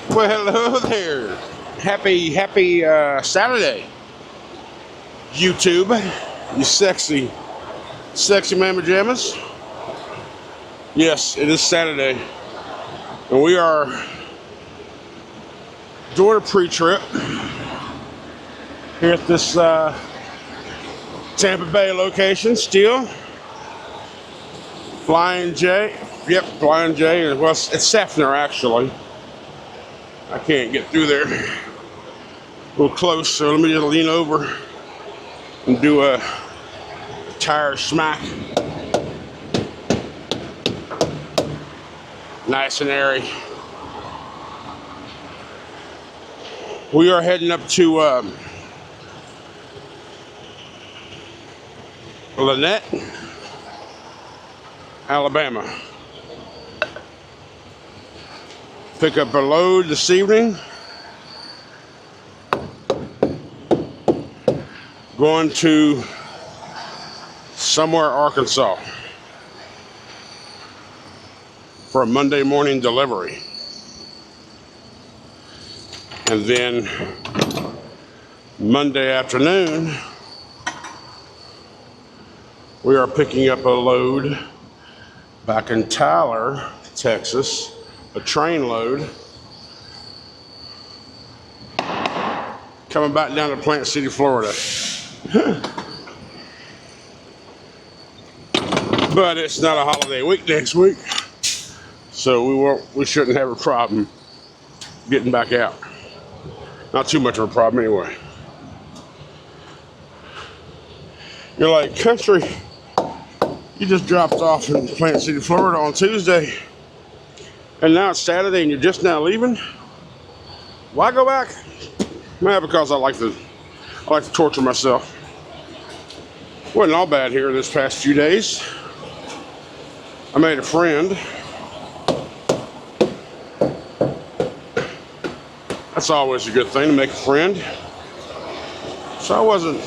Well, hello there. Happy Saturday, YouTube. You sexy mamma jammas. Yes, it is Saturday, and we are doing a pre-trip here at this Tampa Bay location. Still, Flying J. Yep, Flying J. Well, it's Sefner actually. I can't get through there. A little close, so let me just lean over and do a tire smack. Nice and airy. We are heading up to Lynette, Alabama. Pick up a load this evening. Going to somewhere, Arkansas, for a Monday morning delivery. And then Monday afternoon, we are picking up a load back in Tyler, Texas. A train load coming back down to Plant City, Florida. But it's not a holiday week next week, so we shouldn't have a problem getting back out. Not too much of a problem anyway. You're like, country, you just dropped off in Plant City, Florida on Tuesday. And now it's Saturday and you're just now leaving? Why go back? Well, because I like to torture myself. Wasn't all bad here this past few days. I made a friend. That's always a good thing, to make a friend. So I wasn't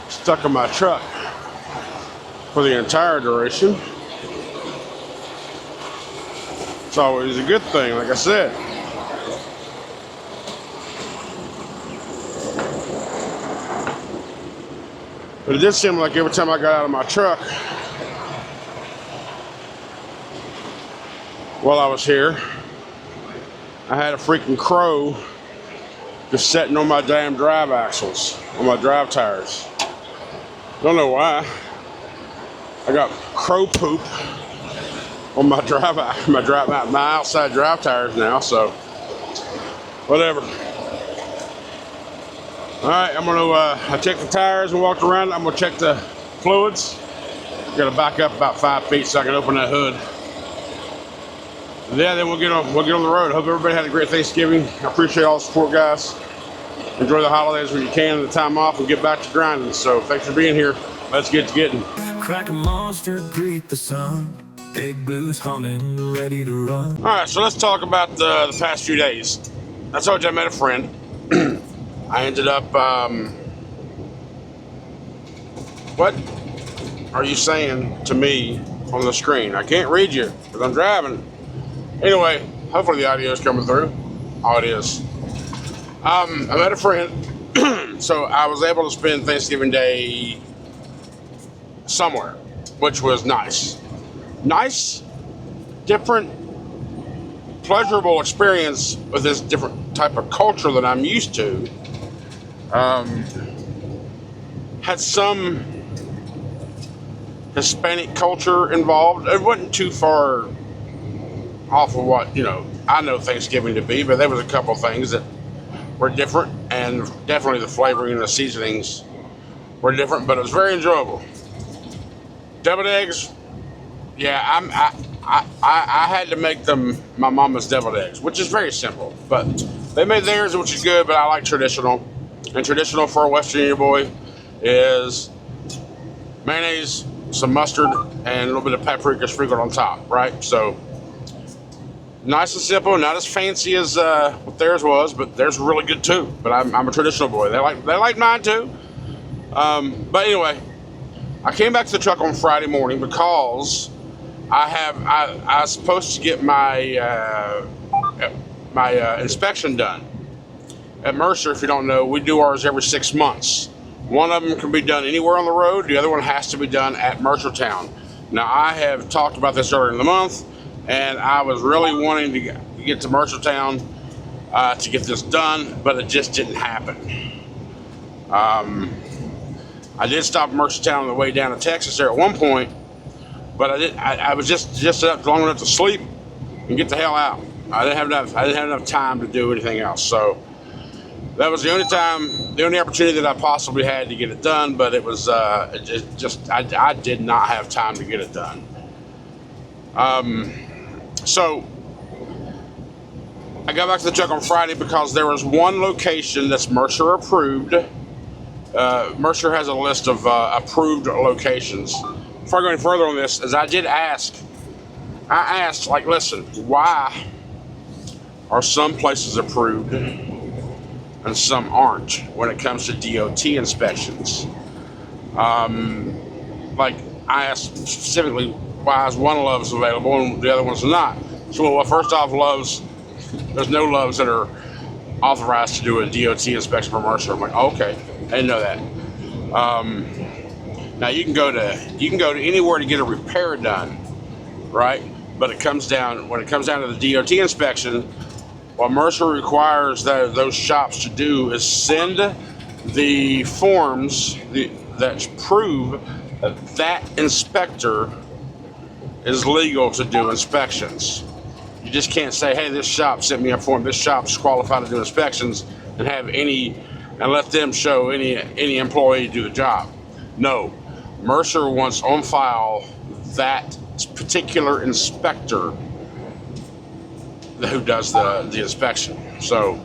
stuck in my truck for the entire duration. It's always a good thing, like I said. But it did seem like every time I got out of my truck while I was here, I had a freaking crow just sitting on my damn drive axles, on my drive tires. Don't know why. I got crow poop on my my outside drive tires now, so whatever. All right, I'm gonna I checked the tires and walked around. I'm gonna check the fluids. Gotta back up about 5 feet so I can open that hood. Yeah, then we'll get on the road. I hope everybody had a great Thanksgiving. I appreciate all the support, guys. Enjoy the holidays when you can, and the time off, and get back to grinding. So thanks for being here. Let's get to getting. Crack a monster, greet the sun. Big blues humming, ready to run. All right, so let's talk about the past few days. I told you I met a friend. I ended up, what are you saying to me on the screen? I can't read you because I'm driving. Anyway, hopefully the audio is coming through. Oh, it is. I met a friend, so I was able to spend Thanksgiving Day somewhere, which was nice. Nice, different, pleasurable experience with this different type of culture that I'm used to. Had some Hispanic culture involved. It wasn't too far off of what, I know Thanksgiving to be, but there was a couple things that were different, and definitely the flavoring and the seasonings were different, but it was very enjoyable. Deviled eggs, yeah, I had to make them my mama's deviled eggs, which is very simple, but they made theirs, which is good, but I like traditional. And traditional for a West Virginia boy is mayonnaise, some mustard, and a little bit of paprika sprinkled on top, right? So nice and simple, not as fancy as what theirs was, but theirs were really good too. But I'm a traditional boy. They like mine too. But anyway, I came back to the truck on Friday morning because I was supposed to get my my inspection done. At Mercer, if you don't know, we do ours every 6 months. One of them can be done anywhere on the road. The other one has to be done at Mercertown. Now, I have talked about this earlier in the month, and I was really wanting to get to Mercertown to get this done, but it just didn't happen. I did stop at Mercertown on the way down to Texas there at one point, but I was just up long enough to sleep and get the hell out. I didn't have enough time to do anything else. So that was the only opportunity that I possibly had to get it done. But it was I did not have time to get it done. So I got back to the truck on Friday because there was one location that's Mercer approved. Mercer has a list of approved locations. Before I go any further on this, as I asked, like, listen, why are some places approved and some aren't when it comes to DOT inspections? Like, I asked specifically, why is one Love's available and the other one's not? So, well, first off, Love's, there's no Love's that are authorized to do a DOT inspection for Mercer. I'm like, okay, I didn't know that. Now you can go to anywhere to get a repair done, right? But when it comes down to the DOT inspection, what Mercer requires those shops to do is send the forms that prove that inspector is legal to do inspections. You just can't say, hey, this shop sent me a form, this shop's qualified to do inspections, and let them show any employee do the job. No, Mercer wants on file that particular inspector who does the inspection. So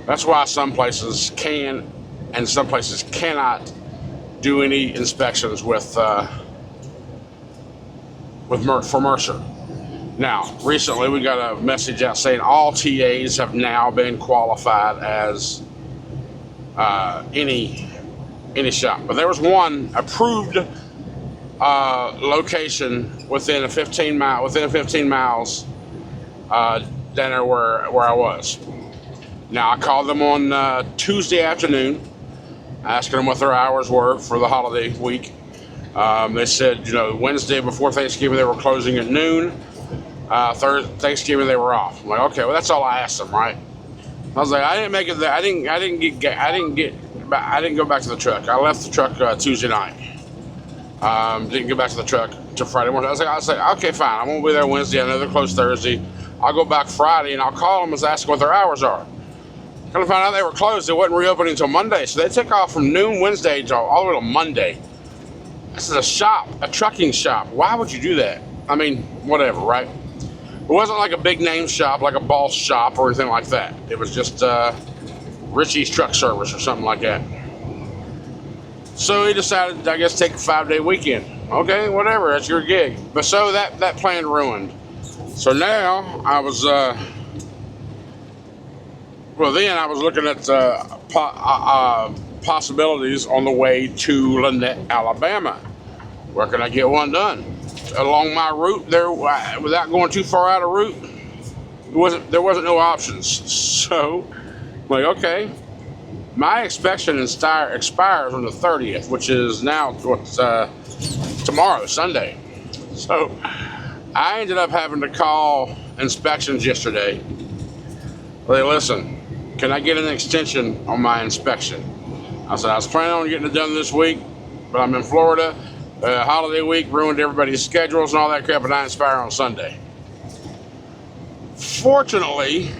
that's why some places can and some places cannot do any inspections for Mercer. Now, recently we got a message out saying all TAs have now been qualified as any shop, but there was one approved location within 15 miles down there where I was. Now I called them on Tuesday afternoon, asking them what their hours were for the holiday week. They said, Wednesday before Thanksgiving they were closing at noon. Thanksgiving they were off. I'm like, okay, well that's all I asked them, right? I was like, I didn't make it there. I didn't go back to the truck. I left the truck Tuesday night. Didn't go back to the truck till Friday morning. I was like, okay, fine. I won't be there Wednesday. I know they're closed Thursday. I'll go back Friday and I'll call them and ask what their hours are. Come to find out they were closed. They wasn't reopening until Monday, so they took off from noon Wednesday all the way to Monday. This is a trucking shop. Why would you do that? I mean, whatever, right? It wasn't like a big name shop, like a Boss shop or anything like that. It was just Richie's Truck Service or something like that. So he decided, I guess, take a 5-day weekend. Okay, whatever, that's your gig. But so that plan ruined. So now I was, then I was looking at possibilities on the way to Lynette, Alabama. Where can I get one done? Along my route there, without going too far out of route, there wasn't no options. So, I'm like, okay, my inspection expires on the 30th, which is now tomorrow, Sunday. So, I ended up having to call inspections yesterday. They listen, can I get an extension on my inspection? I said I was planning on getting it done this week, but I'm in Florida. Holiday week ruined everybody's schedules and all that crap, and I expire on Sunday. Fortunately,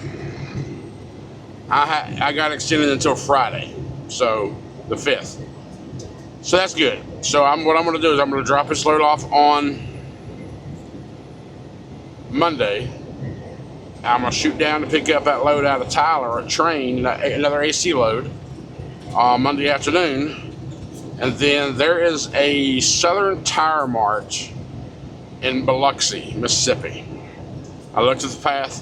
I got extended until Friday, so the 5th. So that's good. So what I'm going to do is I'm going to drop this load off on Monday. I'm going to shoot down to pick up that load out of Tyler at Train, another AC load, on Monday afternoon. And then there is a Southern Tire Mart in Biloxi, Mississippi. I looked at the path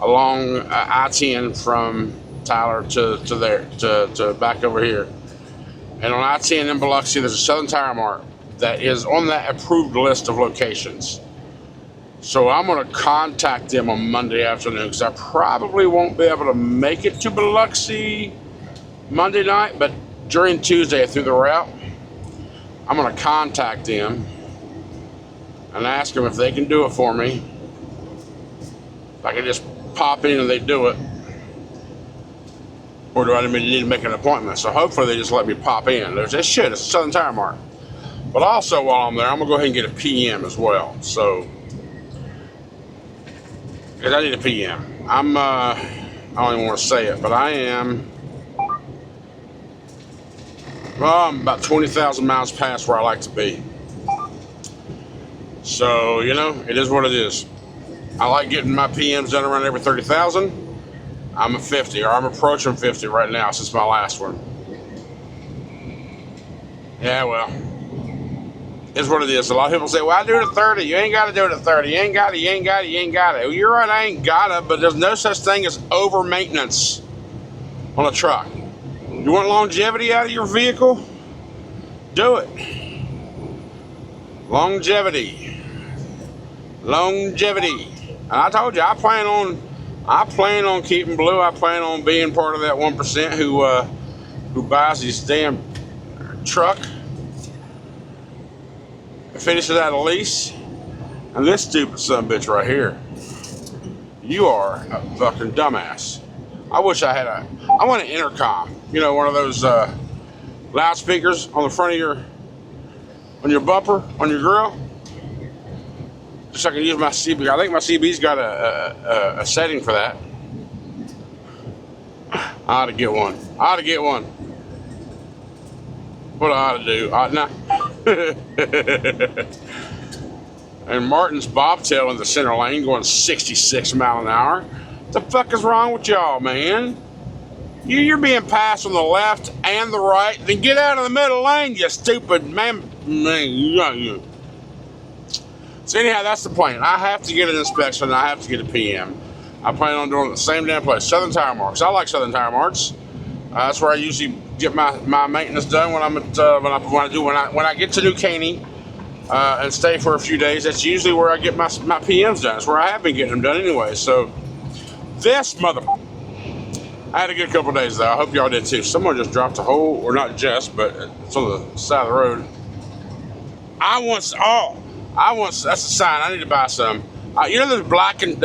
along I-10 from Tyler to back over here. And on I-10 in Biloxi, there's a Southern Tire Mart that is on that approved list of locations. So I'm going to contact them on Monday afternoon because I probably won't be able to make it to Biloxi Monday night, but during Tuesday through the route, I'm going to contact them and ask them if they can do it for me. If I can just pop in and they do it. Or do I need to make an appointment? So hopefully they just let me pop in. They should. It's a Southern Tire Mart. But also while I'm there, I'm going to go ahead and get a PM as well. So, because I need a PM. I don't even want to say it, but I am, well, I'm about 20,000 miles past where I like to be. So, you know, it is what it is. I like getting my PMs done around every 30,000. I'm at 50, or I'm approaching 50 right now since my last one. Yeah, well, it's what it is. A lot of people say, well, I do it at 30. You ain't got to do it at 30. You ain't got it, you ain't got it, you ain't got it. Well, you're right, I ain't got it, but there's no such thing as over maintenance on a truck. You want longevity out of your vehicle? Do it. Longevity. And I told you, I plan on keeping blue. I plan on being part of that 1% who buys this damn truck, finishes out a lease, and this stupid son of a bitch right here. You are a fucking dumbass. I wish I had I want an intercom. You know, one of those loudspeakers on the front of on your bumper, on your grill. Just so I can use my CB. I think my CB's got a setting for that. I ought to get one. What I ought to do? And Martin's bobtail in the center lane going 66 miles an hour. What the fuck is wrong with y'all, man? You're being passed on the left and the right. Then get out of the middle lane, you stupid man. So anyhow, that's the plan. I have to get an inspection. I have to get a PM. I plan on doing it at the same damn place, Southern Tire Marts. I like Southern Tire Marts. That's where I usually get my maintenance done when I get to New Caney and stay for a few days. That's usually where I get my PMs done. It's where I have been getting them done anyway. So this I had a good couple days though. I hope y'all did too. Someone just dropped a hole, or not just, but it's on the side of the road. That's a sign. I need to buy some. You know those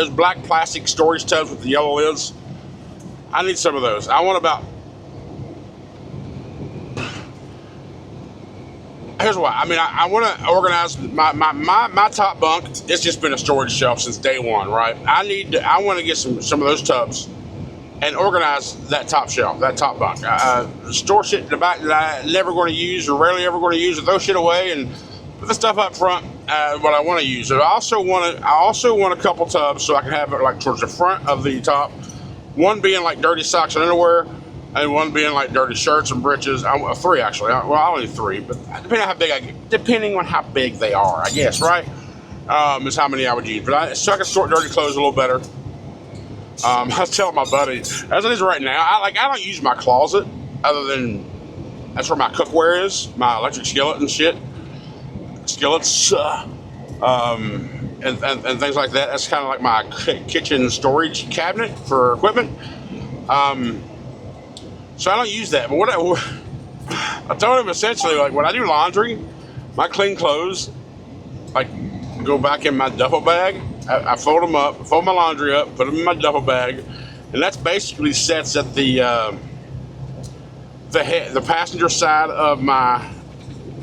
black plastic storage tubs with the yellow lids? I need some of those. I want about. Here's why. I mean, I want to organize my top bunk. It's just been a storage shelf since day one, right? I want to get some of those tubs and organize that top shelf, that top bunk. Store shit in the back that I never going to use or rarely ever going to use, or throw shit away, and put the stuff up front. What I want to use. I also want a couple tubs so I can have it like towards the front of the top. One being like dirty socks and underwear, and one being like dirty shirts and breeches. Three actually. Well, I only 3, but depending on how big they are, I guess, right? Is how many I would use. But so I can sort dirty clothes a little better. I was telling my buddy, as it is right now, I don't use my closet other than that's where my cookware is, my electric skillet and shit. Skillets and things like that. That's kind of like my kitchen storage cabinet for equipment. So I don't use that. But I told him essentially, like when I do laundry, my clean clothes like go back in my duffel bag. I fold them up, fold my laundry up, put them in my duffel bag, and that's basically sets at the passenger side of my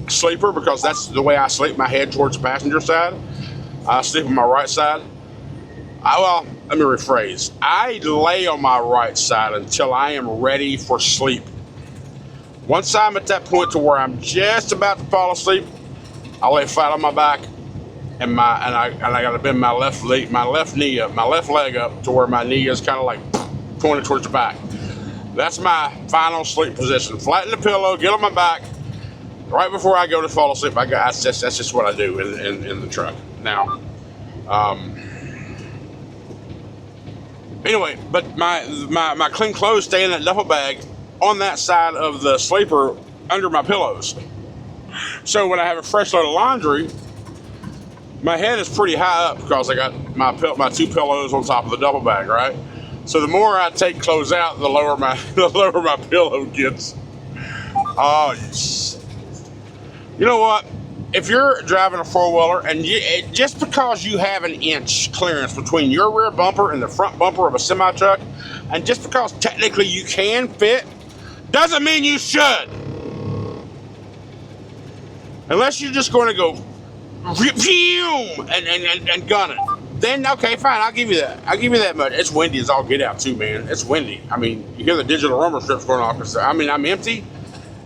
sleeper, because that's the way I sleep, my head towards the passenger side. I sleep on my right side. Let me rephrase. I lay on my right side until I am ready for sleep. Once I'm at that point to where I'm just about to fall asleep, I lay flat on my back, and I gotta bend my left leg up to where my knee is kind of like pointed towards the back. That's my final sleep position. Flatten the pillow, get on my back. Right before I go to fall asleep, that's just what I do in the truck. Now, anyway, but my clean clothes stay in that duffel bag on that side of the sleeper under my pillows. So when I have a fresh load of laundry, my head is pretty high up because I got my two pillows on top of the double bag, right? So the more I take clothes out, the lower my pillow gets. Oh, you know what? If you're driving a four-wheeler and just because you have an inch clearance between your rear bumper and the front bumper of a semi-truck, and just because technically you can fit, doesn't mean you should. Unless you're just going to go and gun it. Then, okay, fine, I'll give you that. I'll give you that much. It's windy as all get out, too, man. It's windy. I mean, you hear the digital rumble strips going off. I mean, I'm empty.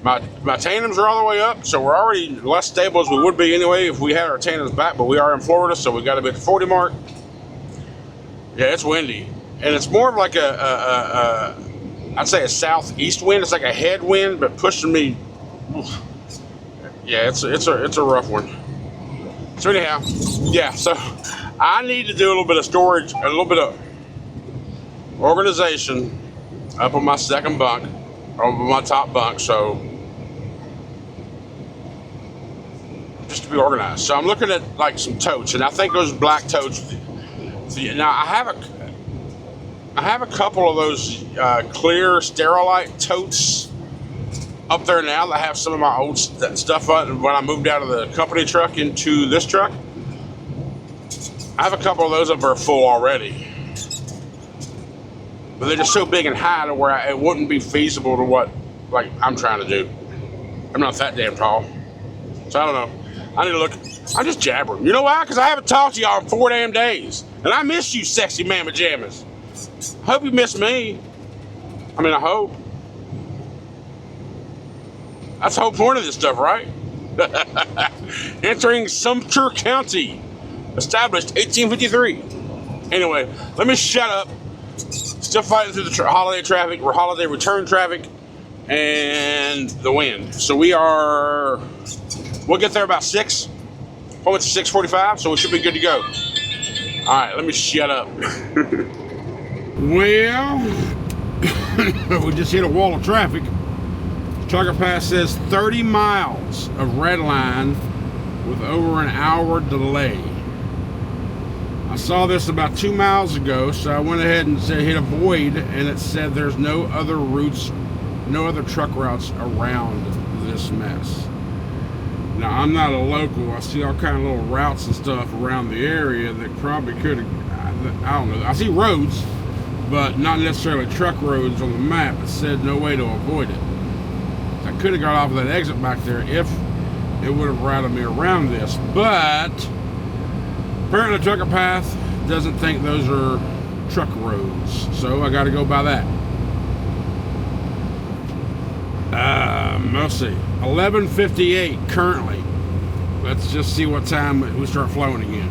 My tandems are all the way up, so we're already less stable as we would be anyway if we had our tandems back, but we are in Florida, so we got to be at the 40 mark. Yeah, it's windy. And it's more of like I'd say a southeast wind. It's like a headwind, but pushing me. Yeah, it's a rough one. So anyhow, yeah, so I need to do a little bit of storage, a little bit of organization up on my second bunk, over my top bunk, so just to be organized. So I'm looking at like some totes, and I think those black totes. Now I have a couple of those clear Sterilite totes up there now that have some of my old stuff on when I moved out of the company truck into this truck. I have a couple of those up there full already, but they're just so big and high to where it wouldn't be feasible to what like I'm trying to do. I'm not that damn tall, so I don't know. I need to look. I'm just jabbering. You know why? Because I haven't talked to y'all in 4 damn days, and I miss you, sexy man pajamas. Hope you miss me. I mean, I hope. That's the whole point of this stuff, right? Entering Sumter County, established 1853. Anyway, let me shut up. Still fighting through the holiday traffic, or holiday return traffic, and the wind. So we'll get there about 6. Home at 6:45, so we should be good to go. All right, let me shut up. Well, we just hit a wall of traffic. Trucker Pass says 30 miles of red line with over an hour delay. I saw this about 2 miles ago, so I went ahead and hit avoid, and it said there's no other routes, no other truck routes around this mess. Now, I'm not a local. I see all kind of little routes and stuff around the area that probably could have, I don't know. I see roads, but not necessarily truck roads on the map. It said no way to avoid it. I could have got off of that exit back there if it would have routed me around this, but apparently Trucker Path doesn't think those are truck roads, so I got to go by that. Let's see, 11:58 currently. Let's just see what time we start flowing again.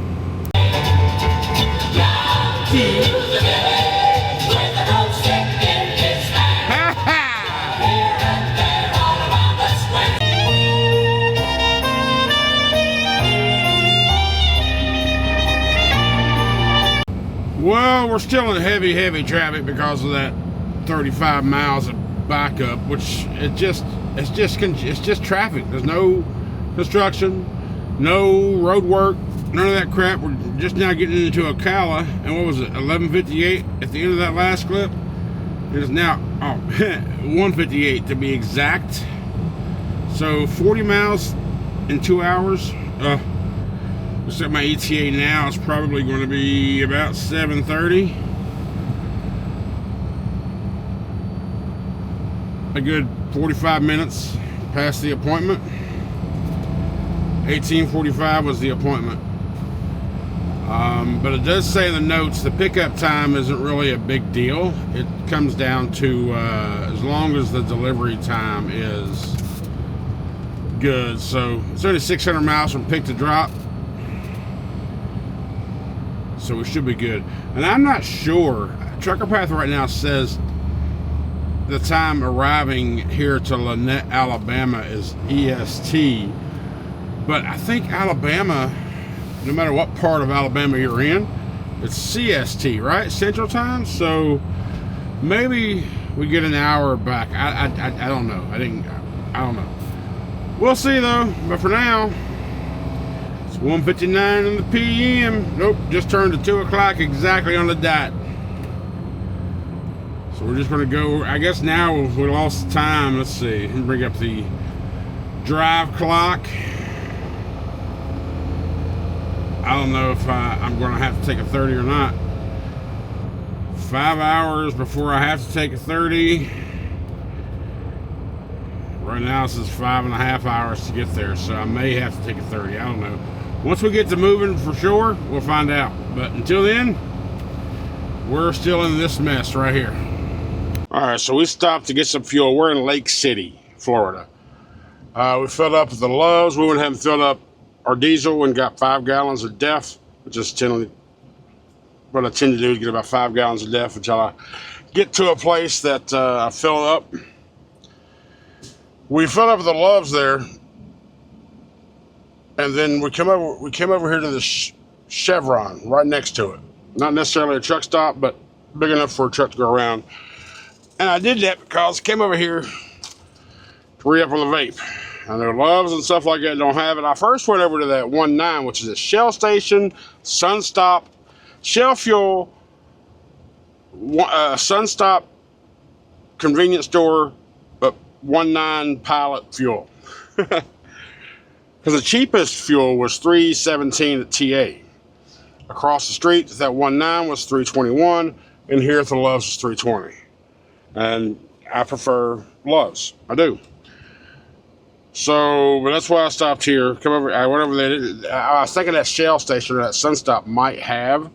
Well, we're still in heavy traffic because of that 35 miles of backup, which it's just traffic. There's no construction, no road work, none of that crap. We're just now getting into Ocala, and what was it, 11:58 at the end of that last clip? It is now 1:58 to be exact. So 40 miles in 2 hours. Set my ETA now. It's probably going to be about 7:30. A good 45 minutes past the appointment. 18:45 was the appointment. But it does say in the notes the pickup time isn't really a big deal. It comes down to as long as the delivery time is good. So it's only 600 miles from pick to drop. So we should be good. And I'm not sure. Trucker Path right now says the time arriving here to Lynette, Alabama is EST. But I think Alabama, no matter what part of Alabama you're in, it's CST, right? Central Time. So maybe we get an hour back. I don't know. I don't know. We'll see though. But for now, it's 1:59 in the PM. Nope, just turned to 2 o'clock exactly on the dot. So we're just gonna go, I guess now we lost time. Let's see, let me bring up the drive clock. I don't know if I'm gonna have to take a 30 or not. 5 hours before I have to take a 30. Right now it says 5.5 hours to get there, so I may have to take a 30. I don't know. Once we get to moving for sure, we'll find out. But until then, we're still in this mess right here. All right, so we stopped to get some fuel. We're in Lake City, Florida. We filled up at the Loves. We went ahead and filled up our diesel and got 5 gallons of DEF, which is what I tend to do is get about 5 gallons of DEF until I get to a place that I fill up. We filled up at the Loves there, and then we came over here to the Chevron right next to it. Not necessarily a truck stop, but big enough for a truck to go around. And I did that because I came over here to re-up on the vape. I know Loves and stuff like that don't have it. I first went over to that 1.9, which is a Shell station, Sunstop, Shell fuel, Sunstop convenience store, but 1.9 pilot fuel. Because the cheapest fuel was $3.17 at TA. Across the street, that 1.9 was $3.21, and here at the Loves is $3.20. And I prefer Loves. I do. So, but that's why I stopped here. I went over there. I was thinking that Shell station or that Sunstop might have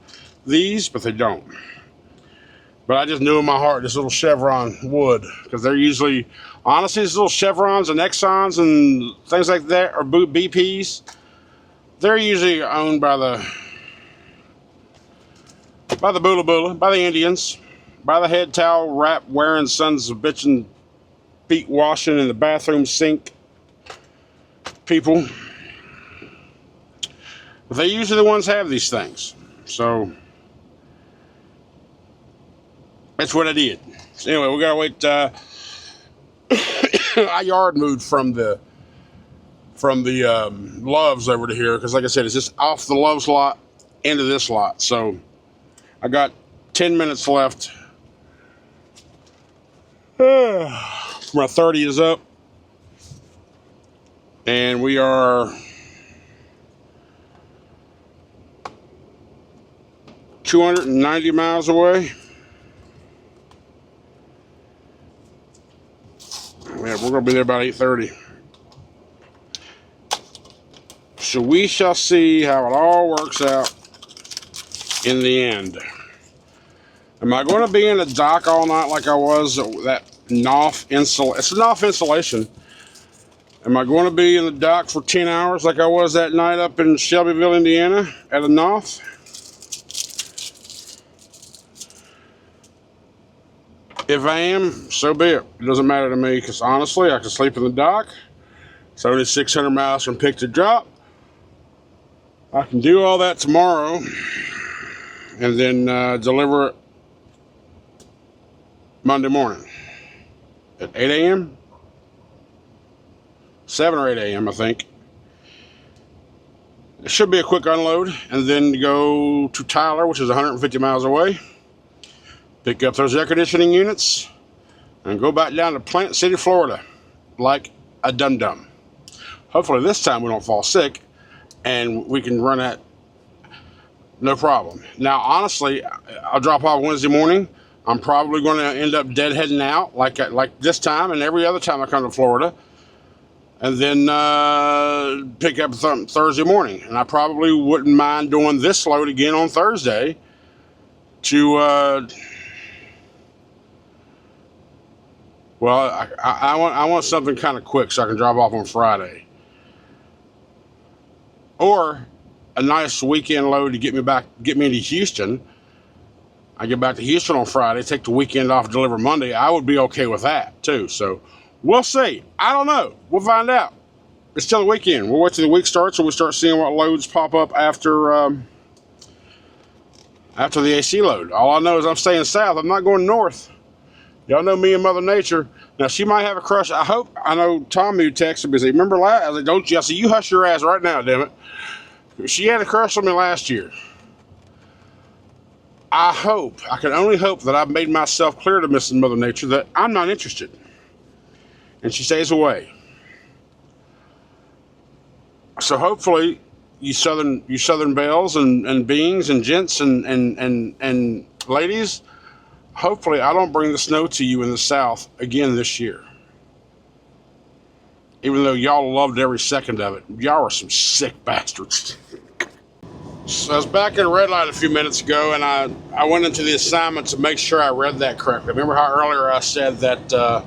these, but they don't. But I just knew in my heart this little Chevron would, because they're usually, honestly, these little Chevrons and Exxons and things like that, or BPs, they're usually owned by the Bula Bula, by the Indians, by the head towel wrap wearing sons of bitchin' feet washing in the bathroom sink people. But they usually the ones have these things. So that's what I did. So anyway, we gotta wait. I yard moved from the Loves over to here because, like I said, it's just off the Loves lot into this lot. So I got 10 minutes left. My 30 is up, and we are 290 miles away. Yeah, we're gonna be there about 8:30. So we shall see how it all works out in the end. Am I going to be in the dock all night like I was at that Knopf insulation? It's a Knopf insulation. Am I going to be in the dock for 10 hours like I was that night up in Shelbyville, Indiana at a Knopf? If I am, so be it. It doesn't matter to me because honestly, I can sleep in the dock. It's only 600 miles from pick to drop. I can do all that tomorrow and then deliver it Monday morning at 8 a.m. 7 or 8 a.m. I think. It should be a quick unload and then go to Tyler, which is 150 miles away. Pick up those air conditioning units and go back down to Plant City, Florida like a dum-dum. Hopefully this time we don't fall sick and we can run that no problem. Now, honestly, I'll drop off Wednesday morning. I'm probably going to end up deadheading out like this time and every other time I come to Florida. And then pick up Thursday morning. And I probably wouldn't mind doing this load again on Thursday to... Well, I want something kind of quick so I can drop off on Friday. Or a nice weekend load to get me into Houston. I get back to Houston on Friday, take the weekend off, deliver Monday. I would be okay with that too. So we'll see. I don't know. We'll find out. It's still the weekend. We'll wait till the week starts and we'll start seeing what loads pop up after the AC load. All I know is I'm staying south. I'm not going north. Y'all know me and Mother Nature. Now, she might have a crush. I know Tommy texted me. Remember last? I was like, don't you? I said, you hush your ass right now, damn it. She had a crush on me last year. I can only hope that I've made myself clear to Mrs. Mother Nature that I'm not interested. And she stays away. So hopefully, you Southern belles and beings and gents and ladies, hopefully I don't bring the snow to you in the South again this year. Even though y'all loved every second of it. Y'all are some sick bastards. So I was back in red light a few minutes ago, and I went into the assignment to make sure I read that correctly. Remember how earlier I said that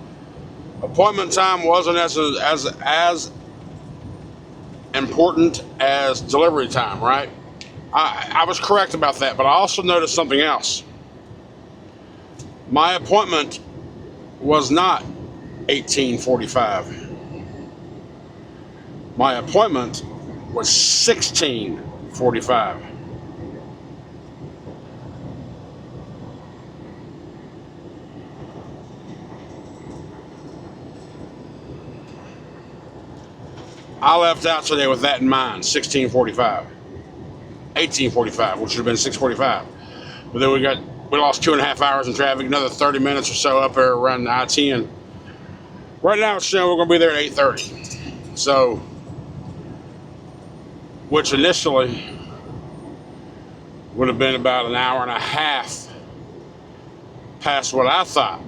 appointment time wasn't as important as delivery time, right? I was correct about that, but I also noticed something else. My appointment was not 18:45. My appointment was 16:45. I left out today with that in mind, 16:45. 18:45, which should have been 6:45. But then we lost 2.5 hours in traffic, another 30 minutes or so up there around the I-10. Right now it's showing we're going to be there at 8:30. So, which initially would have been about an hour and a half past what I thought.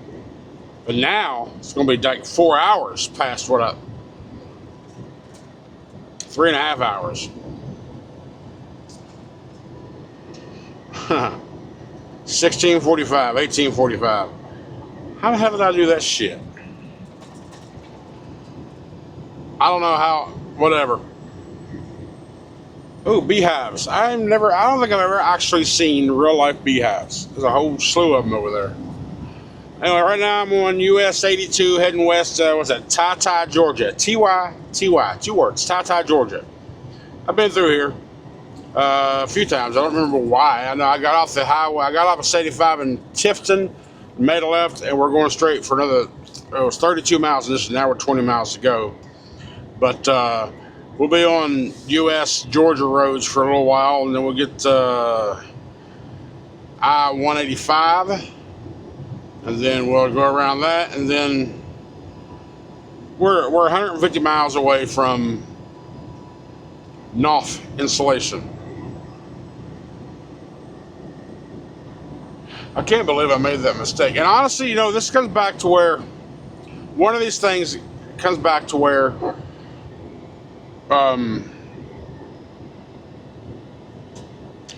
But now it's going to be like 4 hours past 3.5 hours. 16:45, 18:45. How the hell did I do that shit? I don't know how, whatever. Ooh, beehives. I don't think I've ever actually seen real life beehives. There's a whole slew of them over there. Anyway, right now I'm on US 82 heading west, what's that? Ty, Georgia. Ty, 2 words, Ty, Georgia. I've been through here a few times. I don't remember why. I know I got off the highway. I got off of 85 in Tifton, made a left, and we're going straight for another, it was 32 miles in this, and now we're 20 miles to go. But we'll be on US Georgia roads for a little while, and then we'll get I-185, and then we'll go around that, and then we're 150 miles away from North Insulation. I can't believe I made that mistake. And honestly, you know, this comes back to where one of these things comes back to where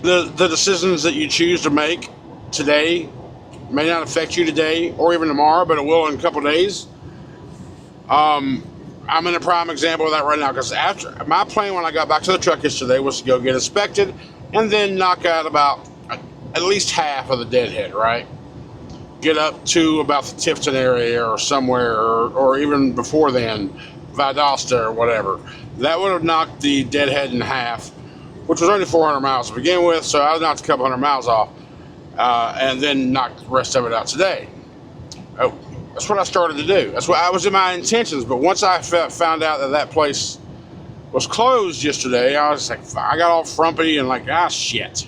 the decisions that you choose to make today may not affect you today or even tomorrow, but it will in a couple of days. I'm in a prime example of that right now, because after my plan when I got back to the truck yesterday was to go get inspected and then knock out about at least half of the deadhead, right? Get up to about the Tifton area or somewhere, or even before then, Valdosta or whatever. That would have knocked the deadhead in half, which was only 400 miles to begin with, so I knocked a couple hundred miles off, and then knocked the rest of it out today. Oh, that's what I started to do. That's what I was in my intentions. But once I found out that place was closed yesterday, I was like, I got all frumpy and like, shit.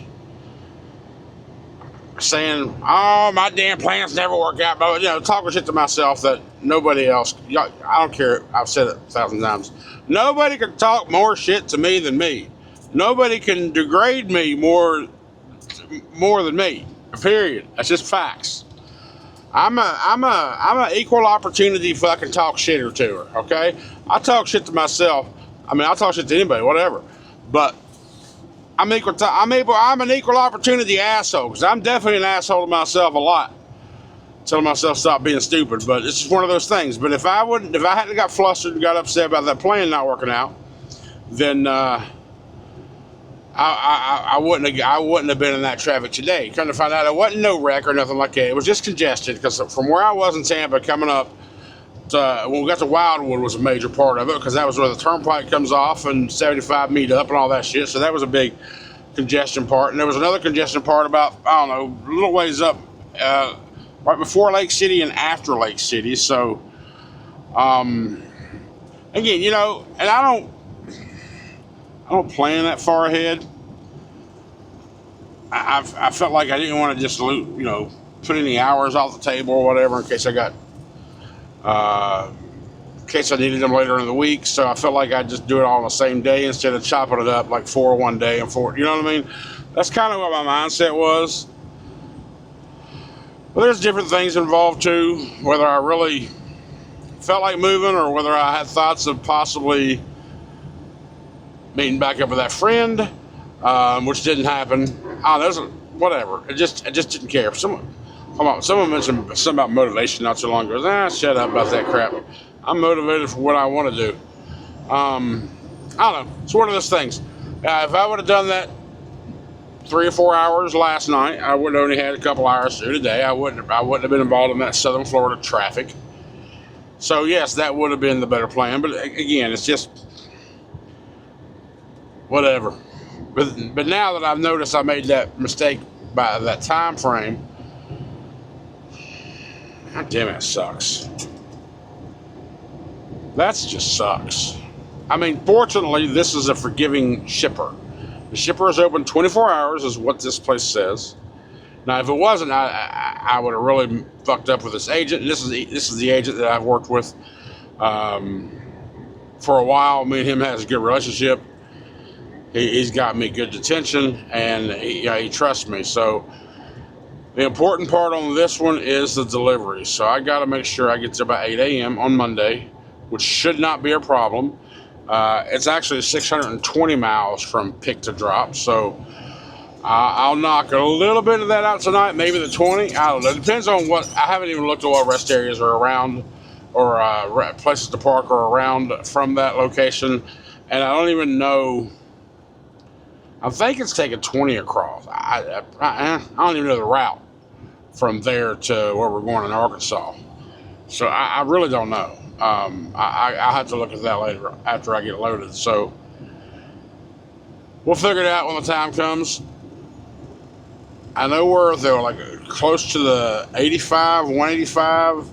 Saying, oh, my damn plans never work out. But, you know, talking shit to myself that nobody else, I don't care. I've said it 1,000 times. Nobody can talk more shit to me than me. Nobody can degrade me more than me. Period. That's just facts. I'm a equal opportunity fucking talk shit or to her, okay? I talk shit to myself. I mean, I talk shit to anybody, whatever. But I'm an equal opportunity asshole, because I'm definitely an asshole to myself a lot. Telling myself stop being stupid, but it's just one of those things. But if I hadn't got flustered and got upset about that plan not working out, then I wouldn't have been in that traffic today. Come to find out, it wasn't no wreck or nothing like that. It was just congested, because from where I was in Tampa coming up when we got to Wildwood was a major part of it, because that was where the turnpike comes off and 75 meet up and all that shit. So that was a big congestion part. And there was another congestion part about, I don't know, a little ways up, right before Lake City and after Lake City. So, again, you know, and I don't plan that far ahead. I felt like I didn't want to just put any hours off the table or whatever in case in case I needed them later in the week. So I felt like I'd just do it all on the same day instead of chopping it up like 4 one day and 4. You know what I mean? That's kind of what my mindset was. But there's different things involved too, whether I really felt like moving or whether I had thoughts of possibly meeting back up with that friend, which didn't happen. Whatever. I just didn't care. Someone mentioned something about motivation not too long ago. Shut up about that crap. I'm motivated for what I want to do. I don't know. It's one of those things. If I would have done that 3 or 4 hours last night, I would have only had a couple hours to do today. I wouldn't have been involved in that Southern Florida traffic. So yes, that would have been the better plan. But again, it's just whatever. But now that I've noticed I made that mistake by that time frame, God damn it, sucks. That just sucks. I mean, fortunately, this is a forgiving shipper. The shipper is open 24 hours, is what this place says. Now, if it wasn't, I would have really fucked up with this agent. And this is the agent that I've worked with for a while. Me and him has a good relationship. He's got me good detention, and he trusts me. So the important part on this one is the delivery. So I got to make sure I get there by 8 a.m. on Monday, which should not be a problem. It's actually 620 miles from pick to drop. So I'll knock a little bit of that out tonight, maybe the 20. I don't know. It depends on what. I haven't even looked at what rest areas are around or places to park are around from that location. And I don't even know. I think it's taking 20 across. I don't even know the route from there to where we're going in Arkansas. So I really don't know. I'll have to look at that later after I get loaded. So we'll figure it out when the time comes. I know we're though, like close to the 185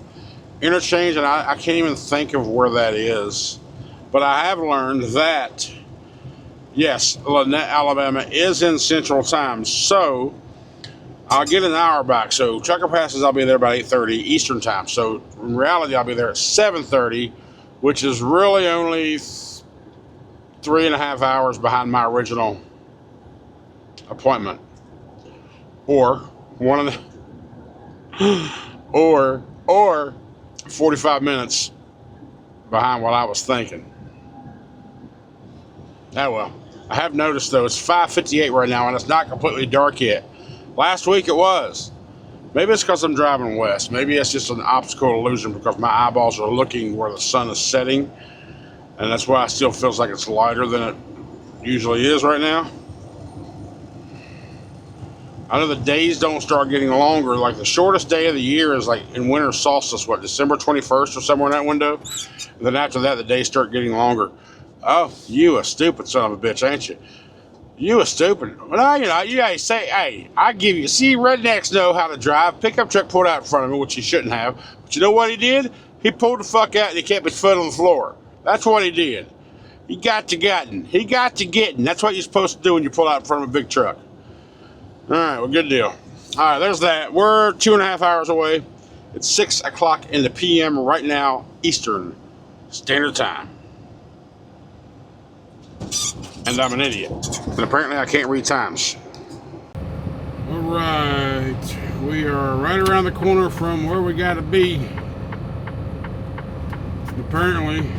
interchange, and I can't even think of where that is. But I have learned that, yes, Lynette, Alabama is in Central Time, so I'll get an hour back. So Trucker Passes, I'll be there by 8:30 Eastern Time. So in reality, I'll be there at 7:30, which is really only 3.5 hours behind my original appointment. Or 45 minutes behind what I was thinking. Oh well. I have noticed though, it's 5:58 right now and it's not completely dark yet. Last week it was. Maybe it's because I'm driving west. Maybe it's just an optical illusion because my eyeballs are looking where the sun is setting. And that's why it still feels like it's lighter than it usually is right now. I know the days don't start getting longer. Like the shortest day of the year is like in winter solstice, December 21st or somewhere in that window. And then after that, the days start getting longer. Oh, you a stupid son of a bitch, ain't you? You a stupid. Well, you guys say, hey, I give you. See, rednecks know how to drive. Pickup truck pulled out in front of me, which he shouldn't have. But you know what he did? He pulled the fuck out and he kept his foot on the floor. That's what he did. He got to getting. That's what you're supposed to do when you pull out in front of a big truck. All right, well, good deal. All right, there's that. We're 2.5 hours away. It's 6 o'clock in the p.m. right now, Eastern Standard Time. And I'm an idiot. And apparently I can't read times. All right. We are right around the corner from where we got to be. Apparently,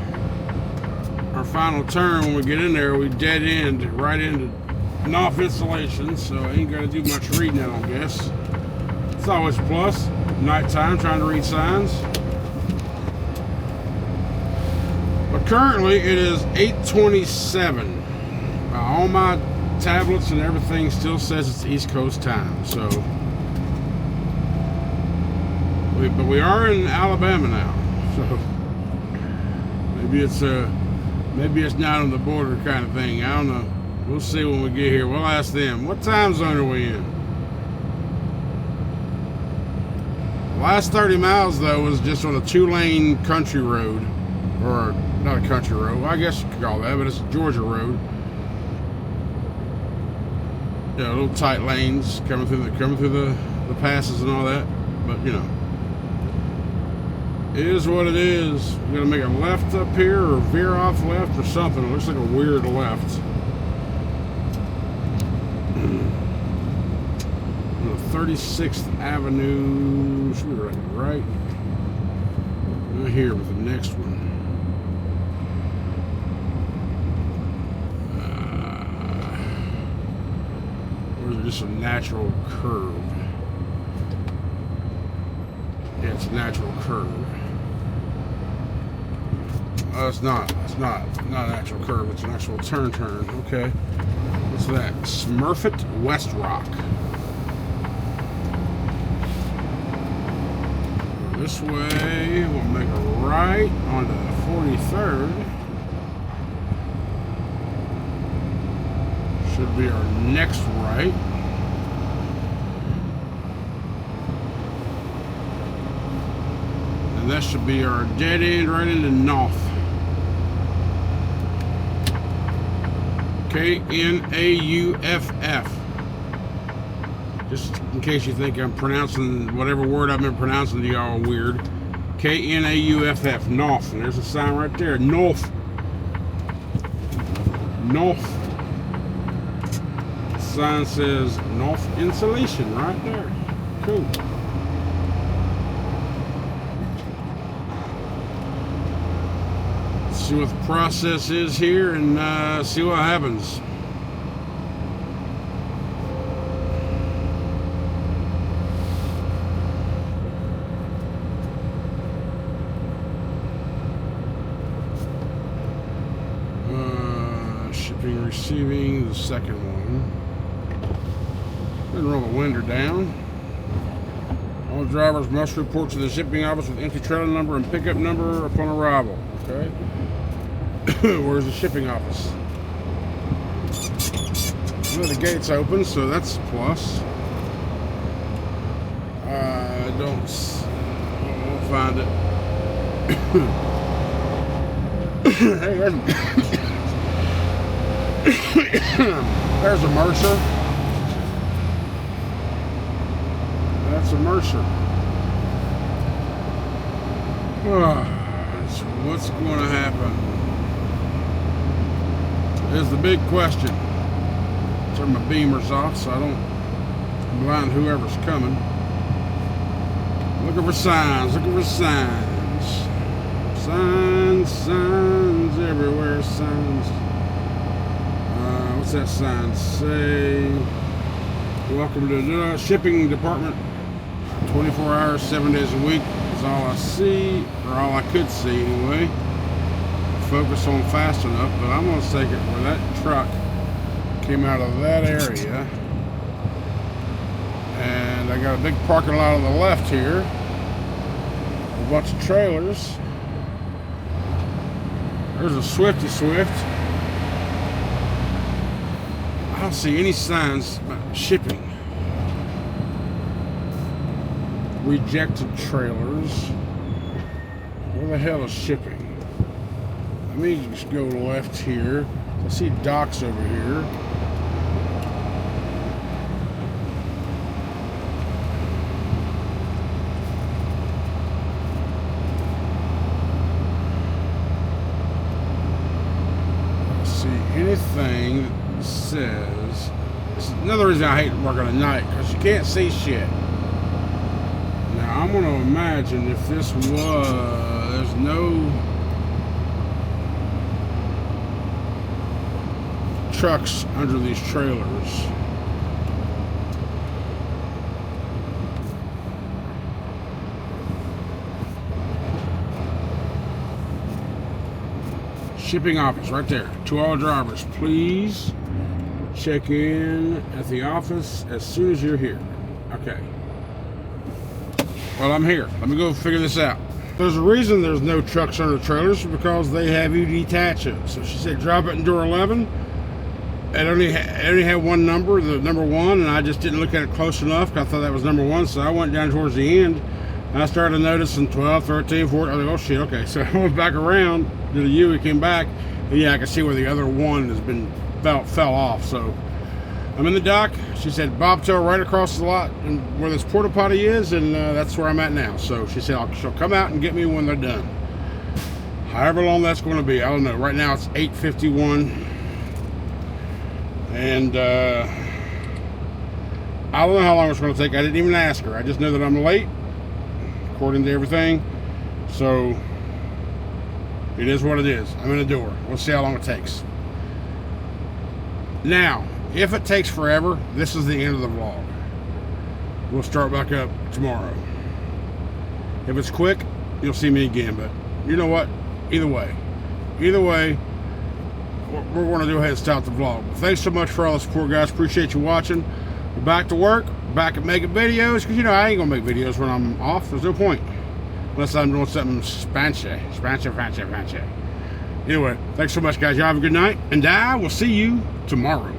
our final turn, when we get in there, we dead end right into off installation, so I ain't got to do much reading, I don't guess. It's always a plus. Nighttime, trying to read signs. But currently, it is 8:27. All my tablets and everything still says it's East Coast time, so. But we are in Alabama now, so maybe it's not on the border kind of thing. I don't know. We'll see when we get here. We'll ask them. What time zone are we in? The last 30 miles, though, was just on a 2-lane country road. Or, not a country road. Well, I guess you could call that, but it's a Georgia road. You know, little tight lanes coming through the passes and all that. But you know, it is what it is. We're gonna make a left up here or veer off left or something. It looks like a weird left. 36th Avenue. Should be right here with the next one. Or is it just a natural curve? Yeah, it's a natural curve. It's not a natural curve. It's an actual turn. Okay. What's that? Smurfit West Rock. This way, we'll make a right onto 43rd. Should be our next right. And that should be our dead end right into north. K-N-A-U-F-F. Just in case you think I'm pronouncing whatever word I've been pronouncing to y'all weird. K-N-A-U-F-F, North. And there's a sign right there, North. North. The sign says North Insulation right there. Cool. Let's see what the process is here and see what happens. Shipping, receiving, the second one. Then roll the window down. All drivers must report to the shipping office with empty trailer number and pickup number upon arrival. Okay. Where's the shipping office? Well, the gate's open, so that's a plus. We'll find it. Hey, there's a Mercer. That's a Mercer. So what's going to happen? Is the big question. Turn my beamers off so I don't blind whoever's coming. Looking for signs. Looking for signs. Signs everywhere. Signs. What's that sign say? Welcome to the shipping department. 24 hours, 7 days a week is all I see, or all I could see anyway. Focus on fast enough, but I'm going to take it where that truck came out of that area. And I got a big parking lot on the left here. A bunch of trailers. There's a Swifty Swift. I don't see any signs about shipping. Rejected trailers. Where the hell is shipping? Let me just go left here. I see docks over here. I don't see anything that says. This is another reason I hate working at night, because you can't see shit. Now I'm going to imagine if this was, there's no trucks under these trailers. Shipping office right there. To all drivers, please check in at the office as soon as you're here. Okay. Well, I'm here. Let me go figure this out. There's a reason there's no trucks under trailers, because they have you detach it. So she said drop it in door 11. It only had one number, the number 1, and I just didn't look at it close enough. I thought that was number 1, so I went down towards the end. And I started noticing 12, 13, 14. I was like, oh shit, okay. So I went back around, did a U, came back, and yeah, I can see where the other one has been fell off. So I'm in the dock. She said bobtail right across the lot and where this porta potty is, and that's where I'm at now. So she said she'll come out and get me when they're done. However long that's going to be, I don't know. Right now it's 8:51, and I don't know how long it's going to take. I didn't even ask her. I just know that I'm late, according to everything. So it is what it is. I'm in the door. We'll see how long it takes. Now, if it takes forever, this is the end of the vlog. We'll start back up tomorrow. If it's quick, you'll see me again. But you know what? Either way, we're going to go ahead and stop the vlog. Thanks so much for all the support, guys. Appreciate you watching. We're back to work, back at making videos, because you know I ain't gonna make videos when I'm off. There's no point unless I'm doing something fancy. Anyway, thanks so much, guys. Y'all have a good night, and I will see you tomorrow.